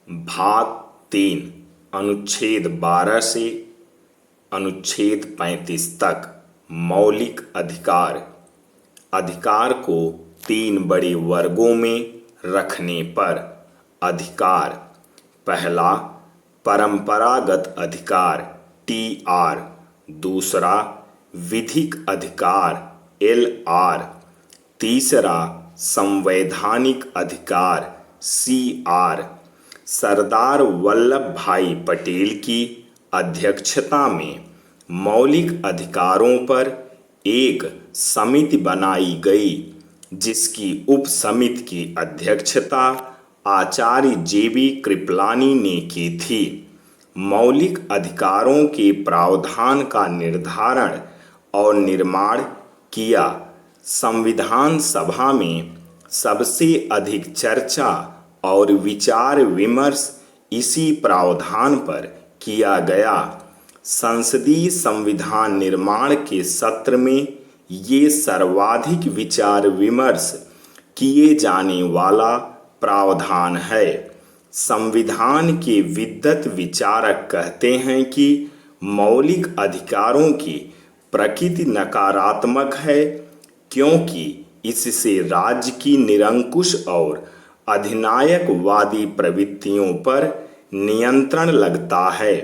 भाग 3 अनुच्छेद 12 से अनुच्छेद 35 तक मौलिक अधिकार। अधिकार को 3 बड़े वर्गों में रखने पर अधिकार। पहला परंपरागत अधिकार TR, दूसरा विधिक अधिकार LR, तीसरा संवैधानिक अधिकार CR। सरदार वल्लभ भाई पटेल की अध्यक्षता में मौलिक अधिकारों पर एक समिति बनाई गई, जिसकी उप समिति की अध्यक्षता आचार्य JB कृपलानी ने की थी। मौलिक अधिकारों के प्रावधान का निर्धारण और निर्माण किया। संविधान सभा में सबसे अधिक चर्चा और विचार विमर्श इसी प्रावधान पर किया गया। संसदीय संविधान निर्माण के सत्र में ये सर्वाधिक विचार विमर्श किए जाने वाला प्रावधान है। संविधान के विद्वत विचारक कहते हैं कि मौलिक अधिकारों की प्रकृति नकारात्मक है, क्योंकि इससे राज्य की निरंकुश और अधिनायकवादी प्रवृत्तियों पर नियंत्रण लगता है।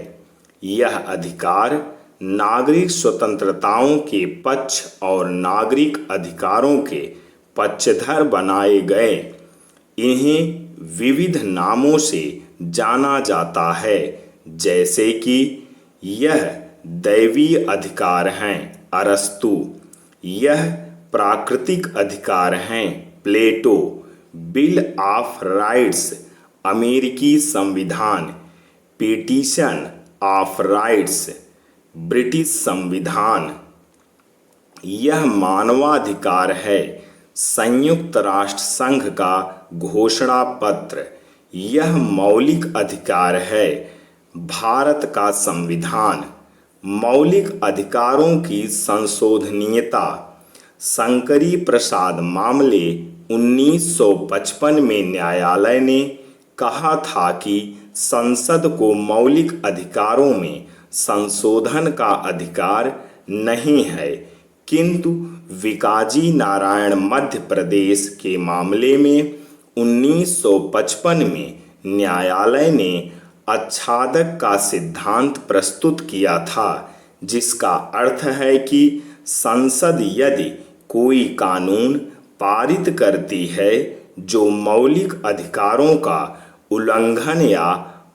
यह अधिकार नागरिक स्वतंत्रताओं के पक्ष और नागरिक अधिकारों के पक्षधर बनाए गए। इन्हें विविध नामों से जाना जाता है, जैसे कि यह दैवीय अधिकार हैं अरस्तु, यह प्राकृतिक अधिकार हैं प्लेटो, बिल ऑफ राइट्स अमेरिकी संविधान, पिटीशन ऑफ राइट्स ब्रिटिश संविधान, यह मानवाधिकार है संयुक्त राष्ट्र संघ का घोषणा पत्र, यह मौलिक अधिकार है भारत का संविधान। मौलिक अधिकारों की संशोधनीयता। शंकरी प्रसाद मामले 1955 में न्यायालय ने कहा था कि संसद को मौलिक अधिकारों में संशोधन का अधिकार नहीं है, किंतु विकाजी नारायण मध्य प्रदेश के मामले में 1955 में न्यायालय ने आच्छादक का सिद्धांत प्रस्तुत किया था, जिसका अर्थ है कि संसद यदि कोई कानून पारित करती है जो मौलिक अधिकारों का उल्लंघन या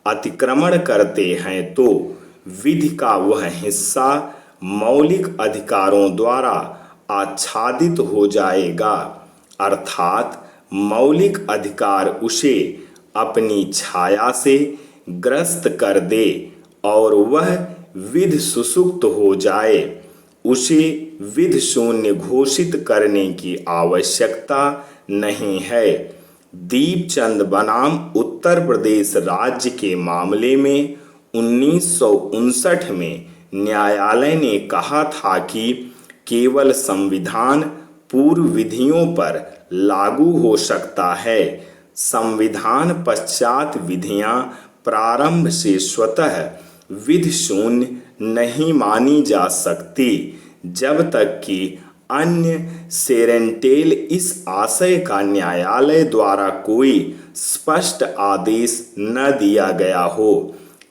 अतिक्रमण करते हैं, तो विधि का वह हिस्सा मौलिक अधिकारों द्वारा आच्छादित हो जाएगा, अर्थात मौलिक अधिकार उसे अपनी छाया से ग्रस्त कर दे और वह विधि सुसुप्त हो जाए। उसे विधि शून्य घोषित करने की आवश्यकता नहीं है। दीपचंद बनाम उत्तर प्रदेश राज्य के मामले में 1959 में न्यायालय ने कहा था कि केवल संविधान पूर्व विधियों पर लागू हो सकता है। संविधान पश्चात विधियां प्रारंभ से स्वतः विधि शून्य नहीं मानी जा सकती, जब तक कि अन्य सेरेंटेल इस आशय का न्यायालय द्वारा कोई स्पष्ट आदेश न दिया गया हो।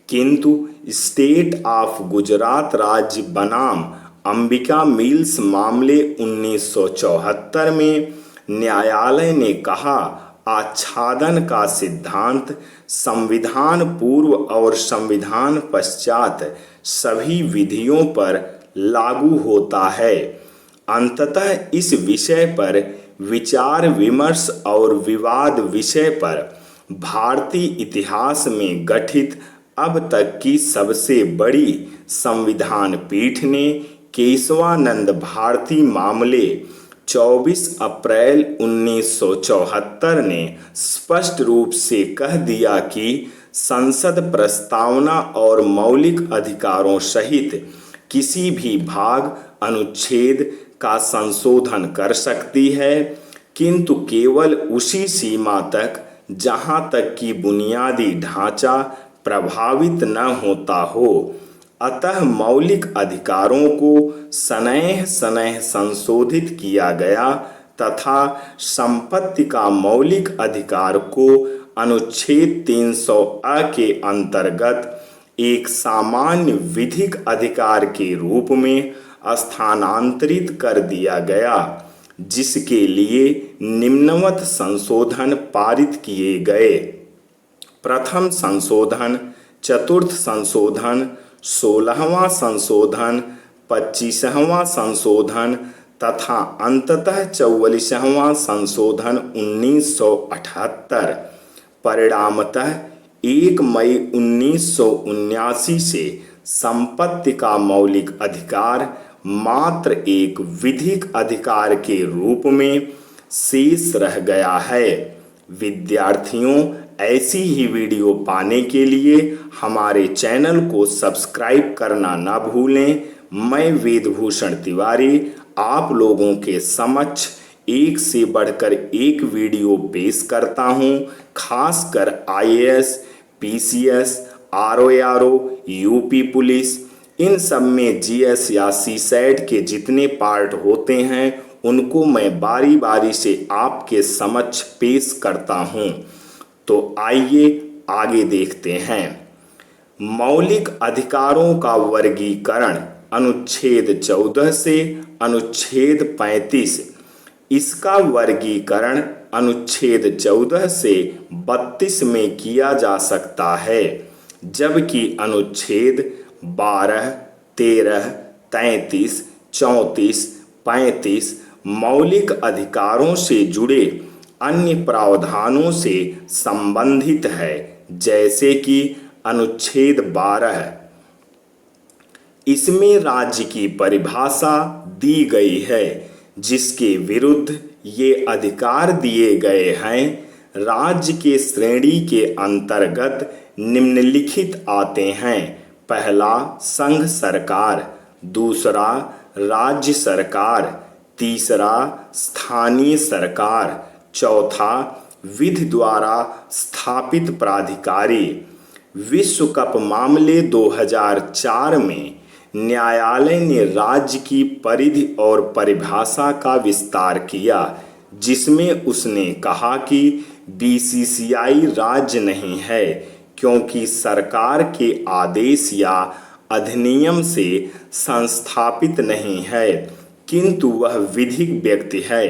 किंतु स्टेट ऑफ गुजरात राज्य बनाम अंबिका मिल्स मामले 1974 में न्यायालय ने कहा, आच्छादन का सिद्धांत संविधान पूर्व और संविधान पश्चात सभी विधियों पर लागू होता है। अंततः इस विषय पर विचार विमर्श और विवाद विषय पर भारतीय इतिहास में गठित अब तक की सबसे बड़ी संविधान पीठ ने केशवानंद भारती मामले 24 अप्रैल 1974 ने स्पष्ट रूप से कह दिया कि संसद प्रस्तावना और मौलिक अधिकारों सहित किसी भी भाग अनुच्छेद का संशोधन कर सकती है, किंतु केवल उसी सीमा तक जहां तक कि बुनियादी ढांचा प्रभावित न होता हो। अतः मौलिक अधिकारों को सनैह सनैह संशोधित किया गया तथा संपत्ति का मौलिक अधिकार को अनुच्छेद 300A के अंतर्गत एक सामान्य विधिक अधिकार के रूप में स्थानांतरित कर दिया गया, जिसके लिए निम्नवत संशोधन पारित किए गए। प्रथम संशोधन, चतुर्थ संशोधन, 16वां संशोधन, 25वां संशोधन तथा अंततः 44वां संशोधन 1978। परिणामतः 1 मई 1979 से संपत्ति का मौलिक अधिकार मात्र एक विधिक अधिकार के रूप में शेष रह गया है। विद्यार्थियों, ऐसी ही वीडियो पाने के लिए हमारे चैनल को सब्सक्राइब करना ना भूलें। मैं वेदभूषण तिवारी आप लोगों के समक्ष एक से बढ़कर एक वीडियो पेश करता हूं। खासकर IAS, PCS, RORO, UP police, इन सब में GS या CSAT के जितने पार्ट होते हैं उनको मैं बारी बारी से आपके समक्ष पेश करता हूं। तो आइए आगे देखते हैं। मौलिक अधिकारों का वर्गीकरण अनुच्छेद 14 से अनुच्छेद 35। इसका वर्गीकरण अनुच्छेद 14 से 32 में किया जा सकता है, जबकि अनुच्छेद 12, 13, 33, 34, 35 मौलिक अधिकारों से जुड़े अन्य प्रावधानों से संबंधित है, जैसे कि अनुच्छेद 12। इसमें राज्य की परिभाषा दी गई है जिसके विरुद्ध ये अधिकार दिए गए हैं। राज्य के श्रेणी के अंतर्गत निम्नलिखित आते हैं। पहला, संघ सरकार। दूसरा, राज्य सरकार। तीसरा, स्थानीय सरकार। चौथा, विधि द्वारा स्थापित प्राधिकारी। विश्व कप मामले 2004 में न्यायालय ने राज्य की परिधि और परिभाषा का विस्तार किया, जिसमें उसने कहा कि BCCI राज्य नहीं है, क्योंकि सरकार के आदेश या अधिनियम से संस्थापित नहीं है, किंतु वह विधिक व्यक्ति है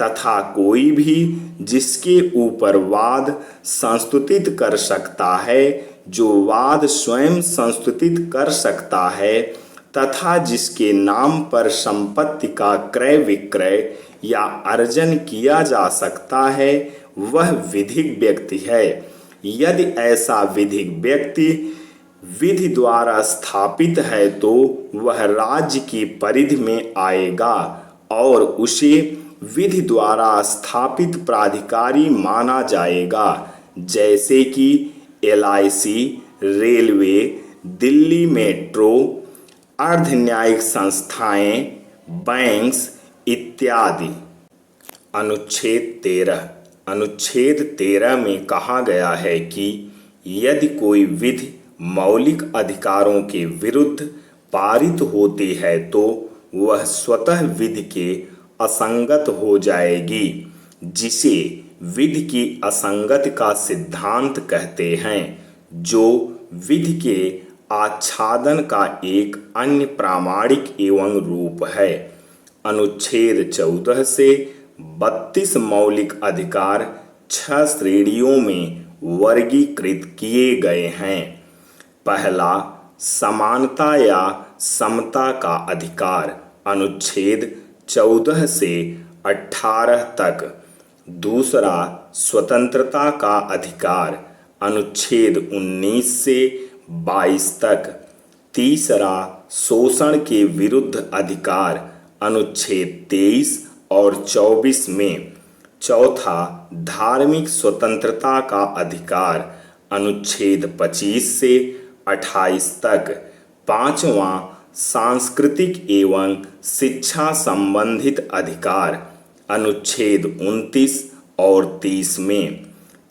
तथा कोई भी जिसके ऊपर वाद संस्तुतित कर सकता है, जो वाद स्वयं संस्तुतित कर सकता है तथा जिसके नाम पर संपत्ति का क्रय विक्रय या अर्जन किया जा सकता है, वह विधिक व्यक्ति है। यदि ऐसा विधिक व्यक्ति विधि द्वारा स्थापित है तो वह राज्य की परिधि में आएगा और उसे विधि द्वारा स्थापित प्राधिकारी माना जाएगा, जैसे कि LIC, रेलवे, दिल्ली मेट्रो, अर्ध न्यायिक संस्थाएं, बैंक्स इत्यादि। अनुच्छेद 13। अनुच्छेद 13 में कहा गया है कि यदि कोई विधि मौलिक अधिकारों के विरुद्ध पारित होती है तो वह स्वतः विधि के असंगत हो जाएगी, जिसे विधि की असंगति का सिद्धांत कहते हैं, जो विधि के आच्छादन का एक अन्य प्रामाणिक एवं रूप है। अनुच्छेद 14 से 32 मौलिक अधिकार 6 श्रेणियों में वर्गीकृत किए गए हैं। पहला, समानता या समता का अधिकार अनुच्छेद 14 से 18 तक। दूसरा, स्वतंत्रता का अधिकार अनुच्छेद 19 से 22 तक। तीसरा, शोषण के विरुद्ध अधिकार अनुच्छेद 23 और 24 में। चौथा, धार्मिक स्वतंत्रता का अधिकार अनुच्छेद 25 से 28 तक। पांचवा, सांस्कृतिक एवं शिक्षा संबंधित अधिकार अनुच्छेद 29 और 30 में।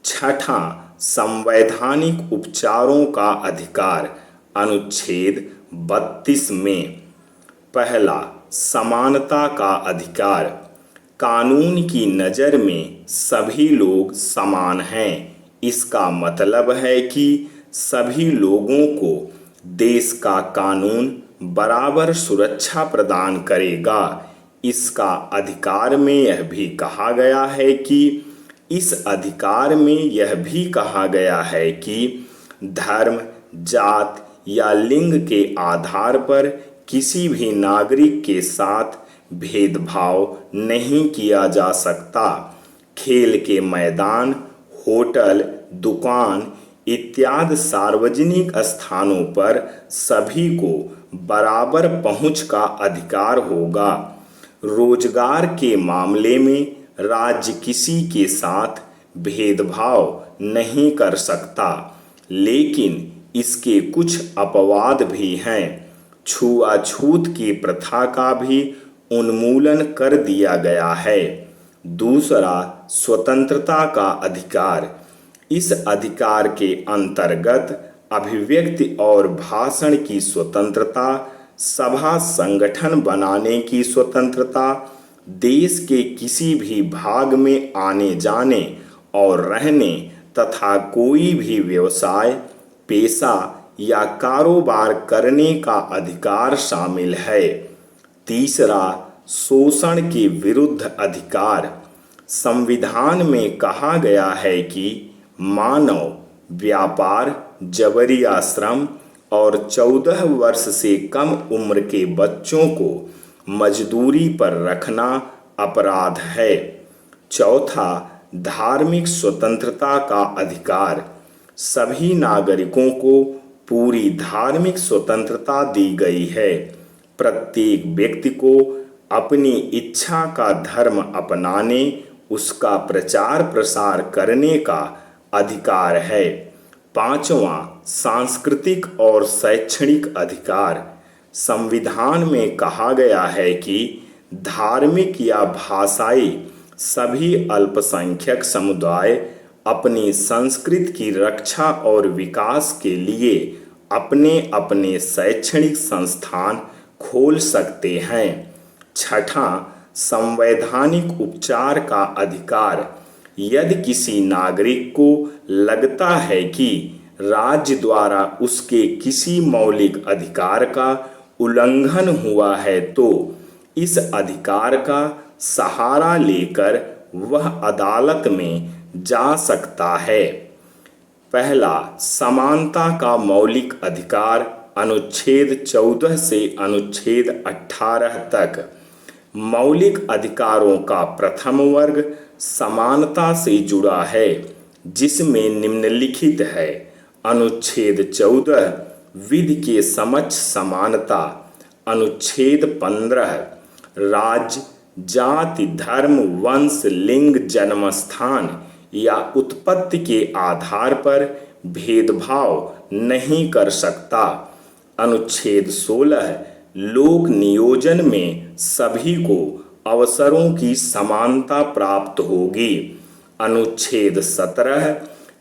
छठा, संवैधानिक उपचारों का अधिकार। अनुच्छेद 32 में पहला, समानता का अधिकार। कानून की नज़र में सभी लोग समान हैं। इसका मतलब है कि सभी लोगों को देश का कानून बराबर सुरक्षा प्रदान करेगा। इसका अधिकार में यह भी कहा गया है कि इस अधिकार में यह भी कहा गया है कि धर्म, जात या लिंग के आधार पर किसी भी नागरिक के साथ भेदभाव नहीं किया जा सकता। खेल के मैदान, होटल, दुकान इत्यादि सार्वजनिक स्थानों पर सभी को बराबर पहुंच का अधिकार होगा। रोजगार के मामले में राज्य किसी के साथ भेदभाव नहीं कर सकता, लेकिन इसके कुछ अपवाद भी हैं। छुआछूत की प्रथा का भी उन्मूलन कर दिया गया है। दूसरा, स्वतंत्रता का अधिकार। इस अधिकार के अंतर्गत अभिव्यक्ति और भाषण की स्वतंत्रता, सभा संगठन बनाने की स्वतंत्रता, देश के किसी भी भाग में आने जाने और रहने तथा कोई भी व्यवसाय, पेशा या कारोबार करने का अधिकार शामिल है। तीसरा, शोषण के विरुद्ध अधिकार। संविधान में कहा गया है कि मानव व्यापार, जबरी श्रम और 14 वर्ष से कम उम्र के बच्चों को मजदूरी पर रखना अपराध है। चौथा, धार्मिक स्वतंत्रता का अधिकार। सभी नागरिकों को पूरी धार्मिक स्वतंत्रता दी गई है। प्रत्येक व्यक्ति को अपनी इच्छा का धर्म अपनाने, उसका प्रचार प्रसार करने का अधिकार है। पांचवा, सांस्कृतिक और शैक्षणिक अधिकार। संविधान में कहा गया है कि धार्मिक या भाषाई सभी अल्पसंख्यक समुदाय अपनी संस्कृति की रक्षा और विकास के लिए अपने अपने शैक्षणिक संस्थान खोल सकते हैं। छठा, संवैधानिक उपचार का अधिकार। यदि किसी नागरिक को लगता है कि राज्य द्वारा उसके किसी मौलिक अधिकार का उल्लंघन हुआ है तो इस अधिकार का सहारा लेकर वह अदालत में जा सकता है। पहला, समानता का मौलिक अधिकार। अनुच्छेद 14 से अनुच्छेद 18 तक। मौलिक अधिकारों का प्रथम वर्ग समानता से जुड़ा है, जिसमें निम्नलिखित है। अनुच्छेद 14, विधि के समक्ष समानता। अनुच्छेद 15, राज्य, जाति, धर्म, वंश, लिंग, जन्मस्थान या उत्पत्ति के आधार पर भेदभाव नहीं कर सकता। अनुच्छेद 16, लोक नियोजन में सभी को अवसरों की समानता प्राप्त होगी। अनुच्छेद 17,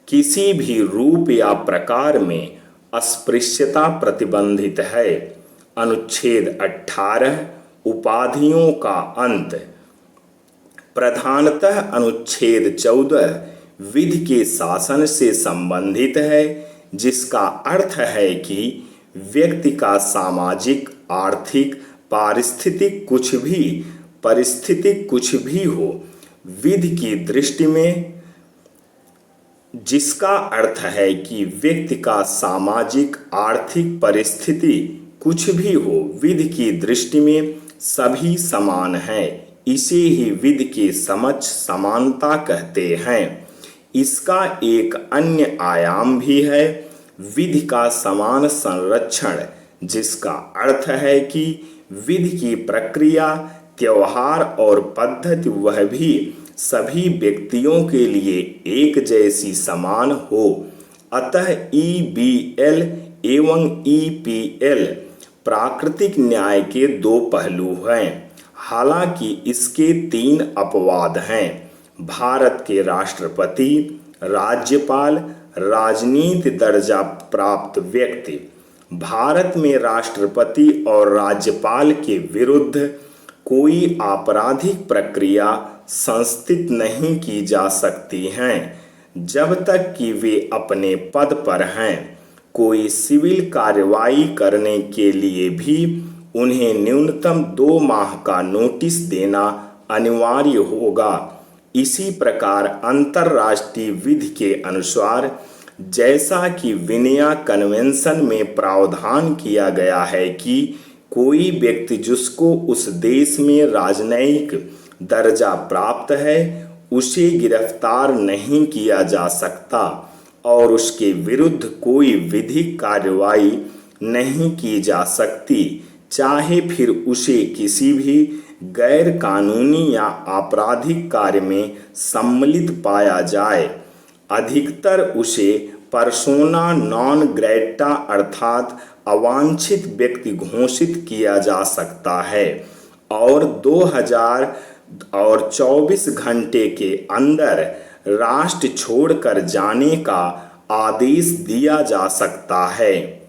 किसी भी रूप या प्रकार में अस्पृश्यता प्रतिबंधित है। अनुच्छेद 18, उपाधियों का अंत। प्रधानतः अनुच्छेद 14 विधि के शासन से संबंधित है, जिसका अर्थ है कि व्यक्ति का सामाजिक, आर्थिक, पारिस्थितिक कुछ भी हो, विधि की दृष्टि में, जिसका अर्थ है कि व्यक्ति का सामाजिक, आर्थिक परिस्थिति कुछ भी हो, विधि की दृष्टि में सभी समान हैं। इसे ही विधि के समक्ष समानता कहते हैं। इसका एक अन्य आयाम भी है, विधि का समान संरक्षण, जिसका अर्थ है कि विधि की प्रक्रिया, त्यौहार और पद्धति वह भी सभी व्यक्तियों के लिए एक जैसी समान हो। अतः ईबीएल एवं ईपीएल प्राकृतिक न्याय के दो पहलू हैं। हालांकि इसके 3 अपवाद हैं। भारत के राष्ट्रपति, राज्यपाल राजनीति दर्जा प्राप्त व्यक्ति। भारत में राष्ट्रपति और राज्यपाल के विरुद्ध कोई आपराधिक प्रक्रिया संस्थित नहीं की जा सकती है जब तक कि वे अपने पद पर हैं। कोई सिविल कार्रवाई करने के लिए भी उन्हें न्यूनतम 2 माह का नोटिस देना अनिवार्य होगा। इसी प्रकार अंतर्राष्ट्रीय विधि के अनुसार, जैसा कि विनया कन्वेंशन में प्रावधान किया गया है कि कोई व्यक्ति जिसको उस देश में राजनयिक दर्जा प्राप्त है उसे गिरफ्तार नहीं किया जा सकता और उसके विरुद्ध कोई विधिक कार्रवाई नहीं की जा सकती, चाहे फिर उसे किसी भी गैर कानूनी या आपराधिक कार्य में सम्मिलित पाया जाए। अधिकतर उसे पर्सोना नॉन ग्रेटा अर्थात अवांछित व्यक्ति घोषित किया जा सकता है और 2024 घंटे के अंदर राष्ट्र छोड़कर जाने का आदेश दिया जा सकता है।